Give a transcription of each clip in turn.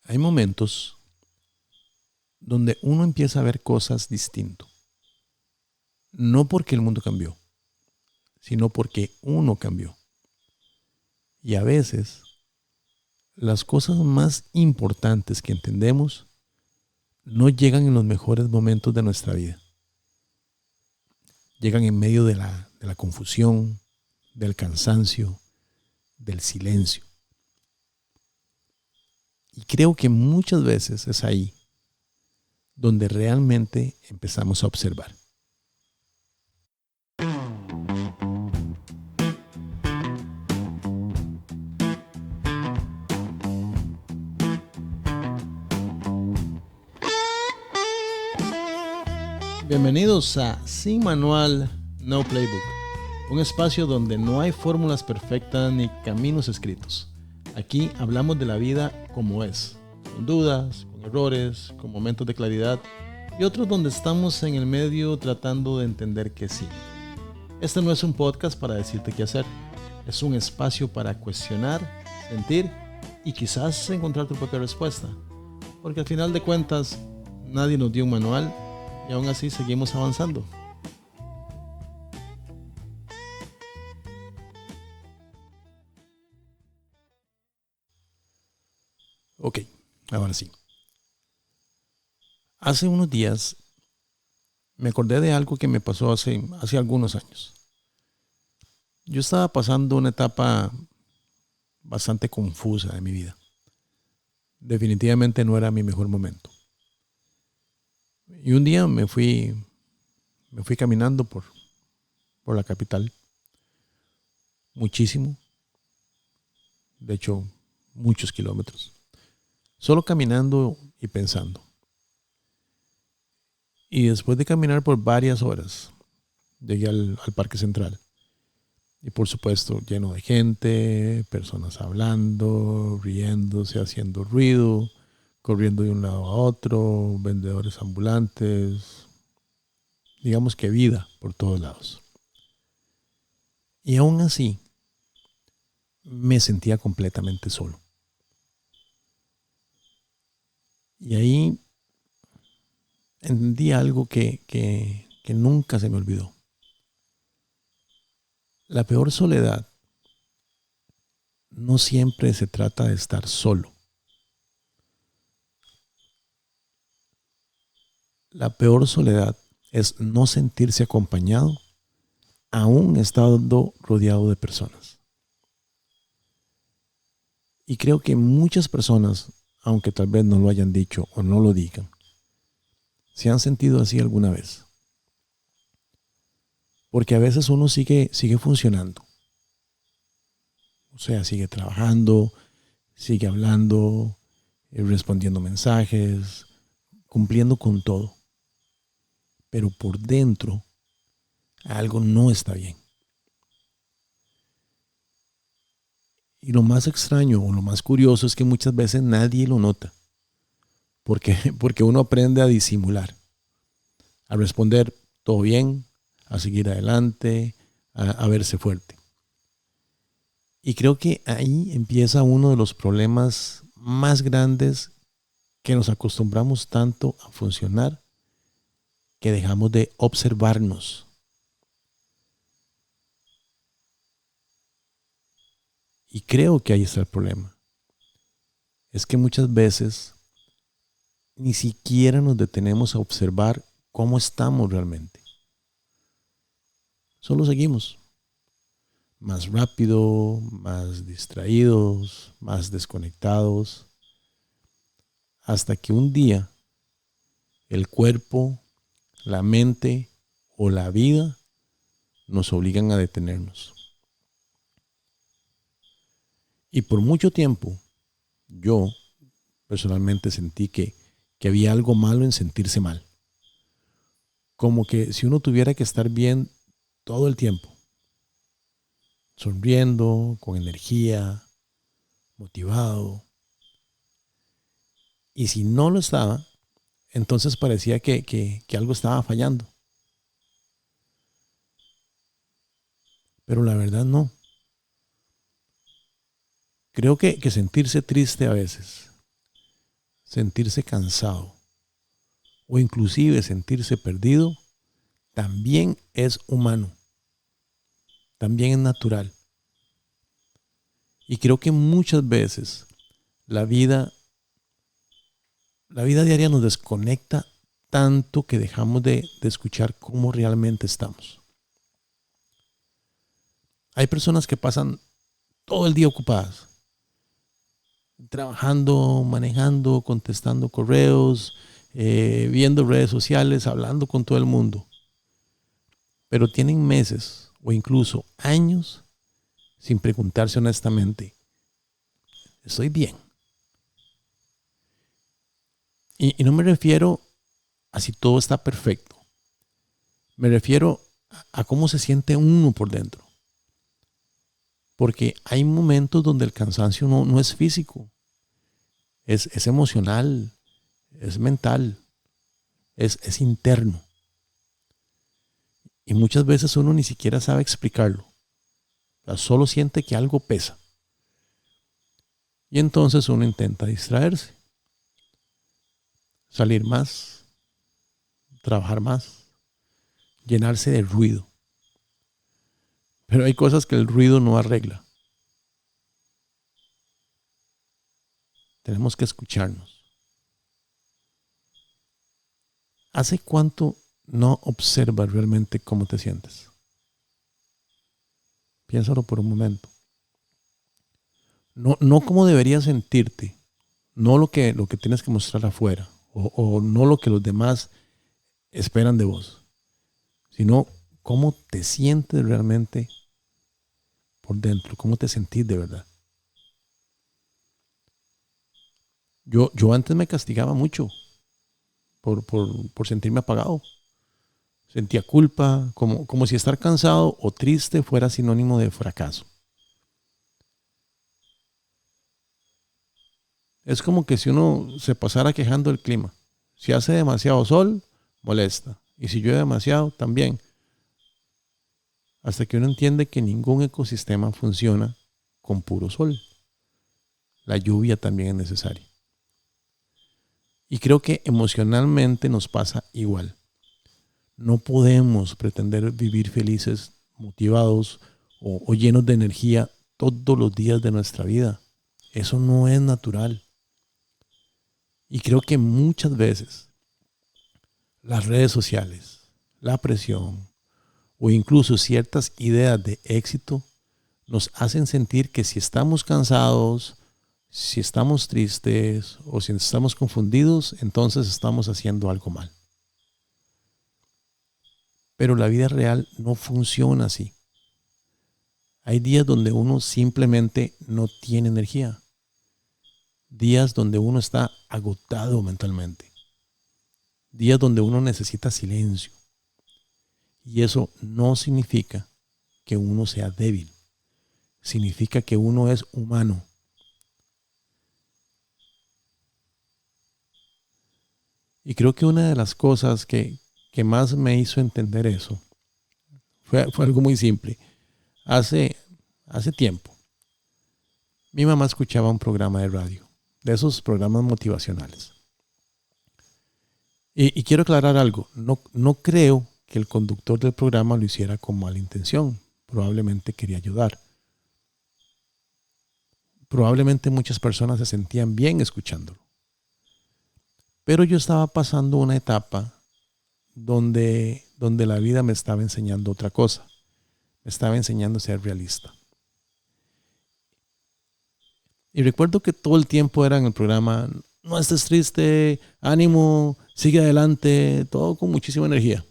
Hay momentos donde uno empieza a ver cosas distinto. No porque el mundo cambió, sino porque uno cambió. Y a veces las cosas más importantes que entendemos no llegan en los mejores momentos de nuestra vida. Llegan en medio de la confusión, del cansancio, del silencio. Y creo que muchas veces es ahí donde realmente empezamos a observar. Bienvenidos a Sin Manual, No Playbook, un espacio donde no hay fórmulas perfectas ni caminos escritos. Aquí hablamos de la vida como es, con dudas, con errores, con momentos de claridad y otros donde estamos en el medio tratando de entender qué sigue. Este no es un podcast para decirte qué hacer, es un espacio para cuestionar, sentir y quizás encontrar tu propia respuesta. Porque al final de cuentas, nadie nos dio un manual y aún así seguimos avanzando. Ok, ahora sí. Hace unos días me acordé de algo que me pasó hace algunos años. Yo estaba pasando una etapa bastante confusa de mi vida. Definitivamente no era mi mejor momento. Y un día me fui caminando por la capital. Muchísimo. De hecho, muchos kilómetros. Solo caminando y pensando. Y después de caminar por varias horas, llegué al Parque Central. Y por supuesto, lleno de gente, personas hablando, riéndose, haciendo ruido, corriendo de un lado a otro, vendedores ambulantes. Digamos que vida por todos lados. Y aún así, me sentía completamente solo. Y ahí entendí algo que nunca se me olvidó. La peor soledad no siempre se trata de estar solo. La peor soledad es no sentirse acompañado aún estando rodeado de personas. Y creo que muchas personas, aunque tal vez no lo hayan dicho o no lo digan, se han sentido así alguna vez. Porque a veces uno sigue funcionando. O sea, sigue trabajando, sigue hablando, respondiendo mensajes, cumpliendo con todo. Pero por dentro algo no está bien. Y lo más extraño o lo más curioso es que muchas veces nadie lo nota. Porque uno aprende a disimular, a responder todo bien, a seguir adelante, a verse fuerte. Y creo que ahí empieza uno de los problemas más grandes, que nos acostumbramos tanto a funcionar que dejamos de observarnos. Y creo que ahí está el problema. Es que muchas veces ni siquiera nos detenemos a observar cómo estamos realmente. Solo seguimos. Más rápido, más distraídos, más desconectados. Hasta que un día el cuerpo, la mente o la vida nos obligan a detenernos. Y por mucho tiempo yo personalmente sentí que había algo malo en sentirse mal. Como que si uno tuviera que estar bien todo el tiempo, sonriendo, con energía, motivado. Y si no lo estaba, entonces parecía que algo estaba fallando. Pero la verdad no. Creo que sentirse triste a veces sentirse cansado o inclusive sentirse perdido también es humano, también es natural. Y creo que muchas veces la vida diaria nos desconecta tanto que dejamos de escuchar cómo realmente estamos. Hay personas que pasan todo el día ocupadas, trabajando, manejando, contestando correos, viendo redes sociales, hablando con todo el mundo. Pero tienen meses o incluso años sin preguntarse honestamente, ¿estoy bien? Y no me refiero a si todo está perfecto. Me refiero a cómo se siente uno por dentro. Porque hay momentos donde el cansancio no es físico, es emocional, es mental, es interno. Y muchas veces uno ni siquiera sabe explicarlo. O sea, solo siente que algo pesa. Y entonces uno intenta distraerse, salir más, trabajar más, llenarse de ruido. Pero hay cosas que el ruido no arregla. Tenemos que escucharnos. ¿Hace cuánto no observas realmente cómo te sientes? Piénsalo por un momento. No cómo deberías sentirte, no lo que tienes que mostrar afuera, o no lo que los demás esperan de vos, sino cómo te sientes realmente por dentro, cómo te sentís de verdad. Yo antes me castigaba mucho por sentirme apagado. Sentía culpa, como si estar cansado o triste fuera sinónimo de fracaso. Es como que si uno se pasara quejando del clima. Si hace demasiado sol, molesta. Y si llueve demasiado, también. Hasta que uno entiende que ningún ecosistema funciona con puro sol. La lluvia también es necesaria. Y creo que emocionalmente nos pasa igual. No podemos pretender vivir felices, motivados o llenos de energía todos los días de nuestra vida. Eso no es natural. Y creo que muchas veces las redes sociales, la presión o incluso ciertas ideas de éxito nos hacen sentir que si estamos cansados, si estamos tristes o si estamos confundidos, entonces estamos haciendo algo mal. Pero la vida real no funciona así. Hay días donde uno simplemente no tiene energía. Días donde uno está agotado mentalmente. Días donde uno necesita silencio. Y eso no significa que uno sea débil. Significa que uno es humano. Y creo que una de las cosas que más me hizo entender eso fue algo muy simple. Hace tiempo, mi mamá escuchaba un programa de radio, de esos programas motivacionales. Y quiero aclarar algo, no creo que el conductor del programa lo hiciera con mala intención, probablemente quería ayudar. Probablemente muchas personas se sentían bien escuchándolo. Pero yo estaba pasando una etapa donde la vida me estaba enseñando otra cosa. Me estaba enseñando a ser realista. Y recuerdo que todo el tiempo era en el programa, no estés triste, ánimo, sigue adelante, todo con muchísima energía.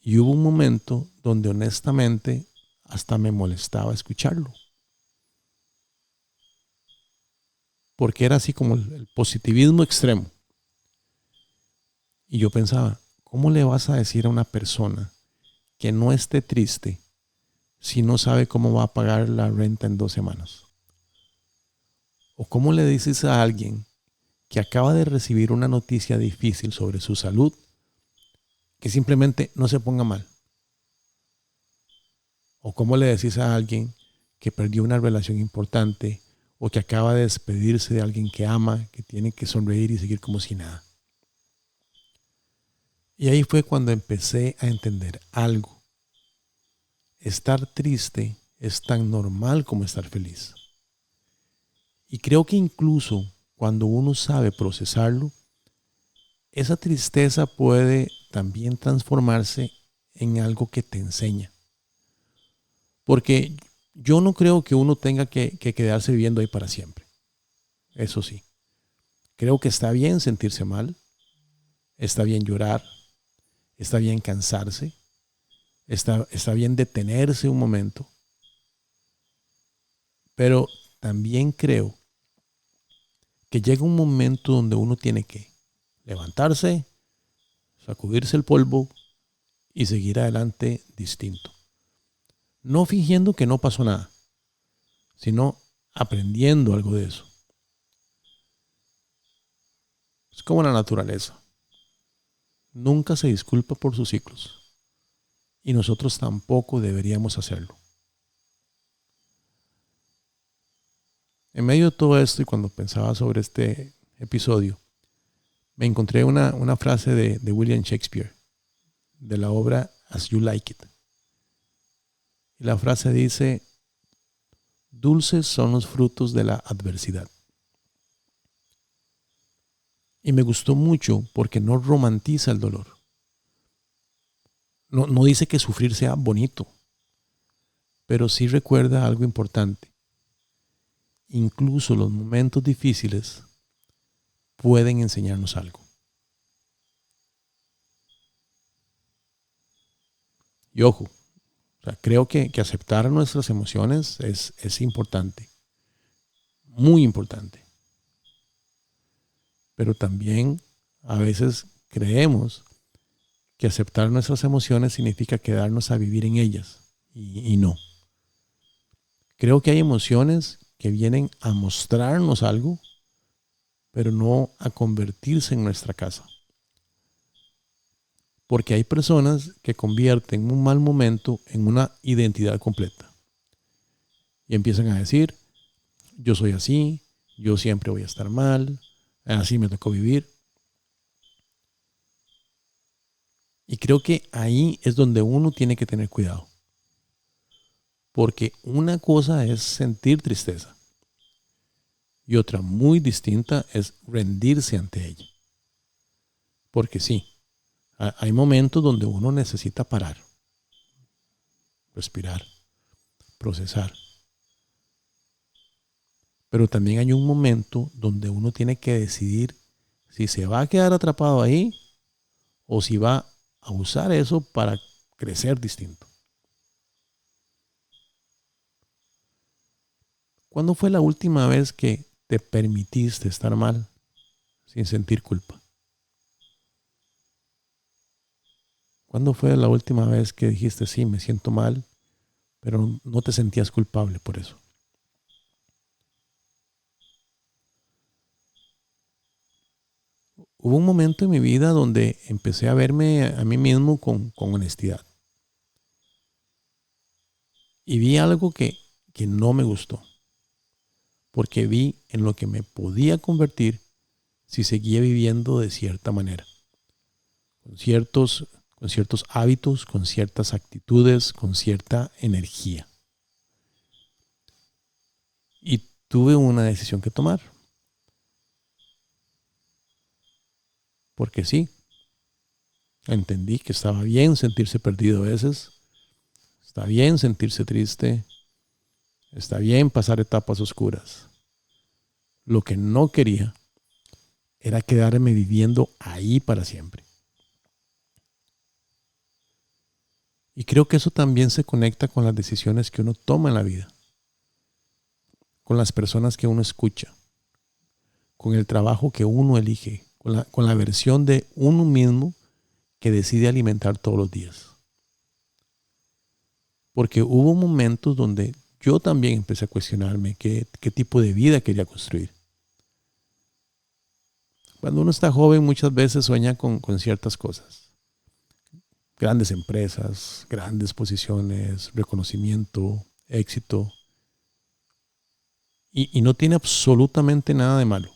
Y hubo un momento donde honestamente hasta me molestaba escucharlo. Porque era así como el positivismo extremo. Y yo pensaba, ¿cómo le vas a decir a una persona que no esté triste si no sabe cómo va a pagar la renta en 2 semanas? ¿O cómo le dices a alguien que acaba de recibir una noticia difícil sobre su salud que simplemente no se ponga mal? ¿O cómo le decís a alguien que perdió una relación importante o que acaba de despedirse de alguien que ama, que tiene que sonreír y seguir como si nada. Y ahí fue cuando empecé a entender algo. Estar triste es tan normal como estar feliz. Y creo que incluso cuando uno sabe procesarlo, esa tristeza puede también transformarse en algo que te enseña. Porque yo no creo que uno tenga que quedarse viviendo ahí para siempre. Eso sí. Creo que está bien sentirse mal, está bien llorar, está bien cansarse, está bien detenerse un momento. Pero también creo que llega un momento donde uno tiene que levantarse, sacudirse el polvo y seguir adelante distinto. No fingiendo que no pasó nada, sino aprendiendo algo de eso. Es como la naturaleza. Nunca se disculpa por sus ciclos. Y nosotros tampoco deberíamos hacerlo. En medio de todo esto y cuando pensaba sobre este episodio, me encontré una frase de William Shakespeare, de la obra As You Like It. Y la frase dice: dulces son los frutos de la adversidad. Y me gustó mucho porque no romantiza el dolor. No dice que sufrir sea bonito, pero sí recuerda algo importante. Incluso los momentos difíciles pueden enseñarnos algo. Y ojo, creo que aceptar nuestras emociones es importante, muy importante. Pero también a veces creemos que aceptar nuestras emociones significa quedarnos a vivir en ellas, y no. Creo que hay emociones que vienen a mostrarnos algo, pero no a convertirse en nuestra casa. Porque hay personas que convierten un mal momento en una identidad completa. Y empiezan a decir: yo soy así, yo siempre voy a estar mal, así me tocó vivir. Y creo que ahí es donde uno tiene que tener cuidado. Porque una cosa es sentir tristeza y otra muy distinta es rendirse ante ella. Porque sí, hay momentos donde uno necesita parar, respirar, procesar. Pero también hay un momento donde uno tiene que decidir si se va a quedar atrapado ahí o si va a usar eso para crecer distinto. ¿Cuándo fue la última vez que te permitiste estar mal sin sentir culpa? ¿Cuándo fue la última vez que dijiste: sí, me siento mal, pero no te sentías culpable por eso? Hubo un momento en mi vida donde empecé a verme a mí mismo con honestidad. Y vi algo que no me gustó. Porque vi en lo que me podía convertir si seguía viviendo de cierta manera. Con ciertos hábitos, con ciertas actitudes, con cierta energía. Y tuve una decisión que tomar. Porque sí, entendí que estaba bien sentirse perdido a veces. Está bien sentirse triste. Está bien pasar etapas oscuras. Lo que no quería era quedarme viviendo ahí para siempre. Y creo que eso también se conecta con las decisiones que uno toma en la vida. Con las personas que uno escucha. Con el trabajo que uno elige. Con la versión de uno mismo que decide alimentar todos los días. Porque hubo momentos donde yo también empecé a cuestionarme qué tipo de vida quería construir. Cuando uno está joven muchas veces sueña con ciertas cosas. Grandes empresas, grandes posiciones, reconocimiento, éxito. Y no tiene absolutamente nada de malo.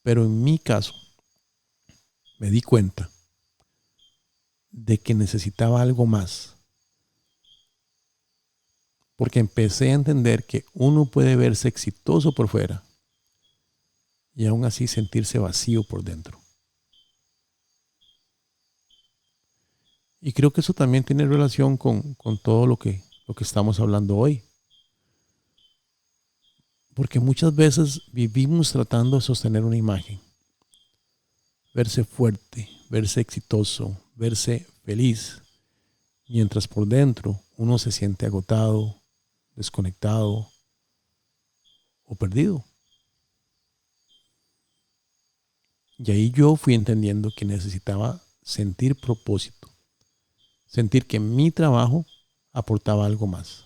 Pero en mi caso, me di cuenta de que necesitaba algo más. Porque empecé a entender que uno puede verse exitoso por fuera y aún así sentirse vacío por dentro. Y creo que eso también tiene relación con todo lo que estamos hablando hoy. Porque muchas veces vivimos tratando de sostener una imagen. Verse fuerte, verse exitoso, verse feliz. Mientras por dentro uno se siente agotado, desconectado o perdido. Y ahí yo fui entendiendo que necesitaba sentir propósito. Sentir que mi trabajo aportaba algo más.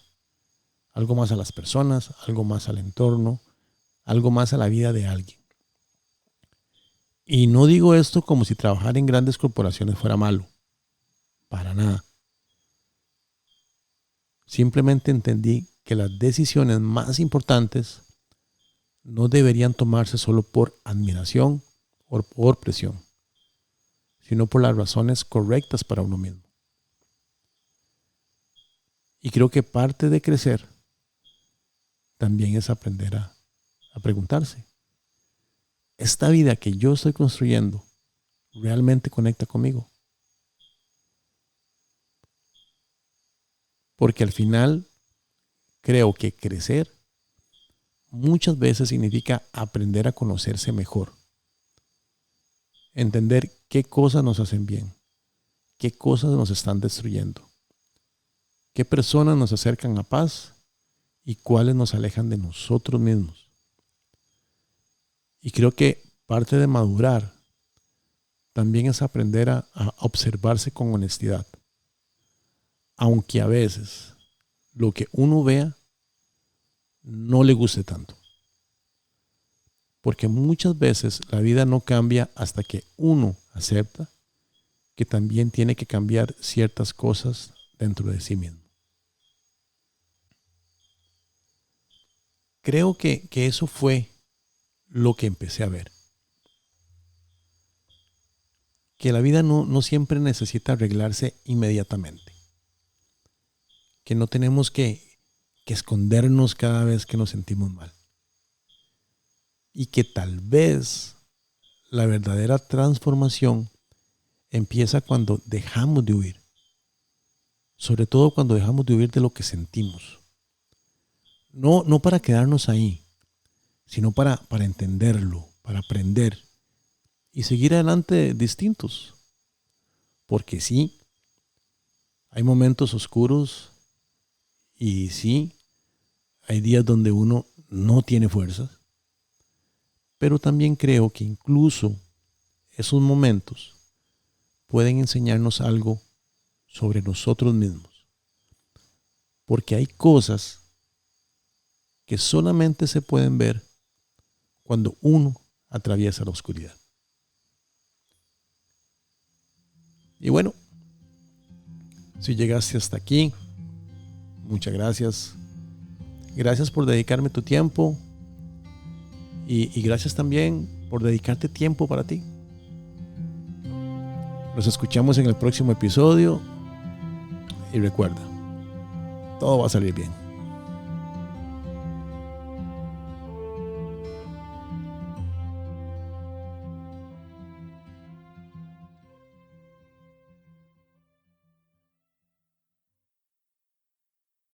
Algo más a las personas, algo más al entorno, algo más a la vida de alguien. Y no digo esto como si trabajar en grandes corporaciones fuera malo. Para nada. Simplemente entendí que las decisiones más importantes no deberían tomarse solo por admiración o por presión, sino por las razones correctas para uno mismo. Y creo que parte de crecer también es aprender a preguntarse, ¿esta vida que yo estoy construyendo realmente conecta conmigo? Porque al final creo que crecer muchas veces significa aprender a conocerse mejor. Entender qué cosas nos hacen bien, qué cosas nos están destruyendo, qué personas nos acercan a paz y cuáles nos alejan de nosotros mismos. Y creo que parte de madurar también es aprender a observarse con honestidad. Aunque a veces lo que uno vea no le guste tanto. Porque muchas veces la vida no cambia hasta que uno acepta que también tiene que cambiar ciertas cosas dentro de sí mismo. Creo que eso fue lo que empecé a ver. Que la vida no siempre necesita arreglarse inmediatamente. Que no tenemos que escondernos cada vez que nos sentimos mal. Y que tal vez la verdadera transformación empieza cuando dejamos de huir. Sobre todo cuando dejamos de huir de lo que sentimos. No para quedarnos ahí, sino para entenderlo, para aprender y seguir adelante distintos. Porque sí, hay momentos oscuros y sí, hay días donde uno no tiene fuerzas. Pero también creo que incluso esos momentos pueden enseñarnos algo sobre nosotros mismos. Porque hay cosas que solamente se pueden ver cuando uno atraviesa la oscuridad. Y bueno, si llegaste hasta aquí, muchas gracias. Gracias por dedicarme tu tiempo y gracias también por dedicarte tiempo para ti. Nos escuchamos en el próximo episodio y recuerda, todo va a salir bien.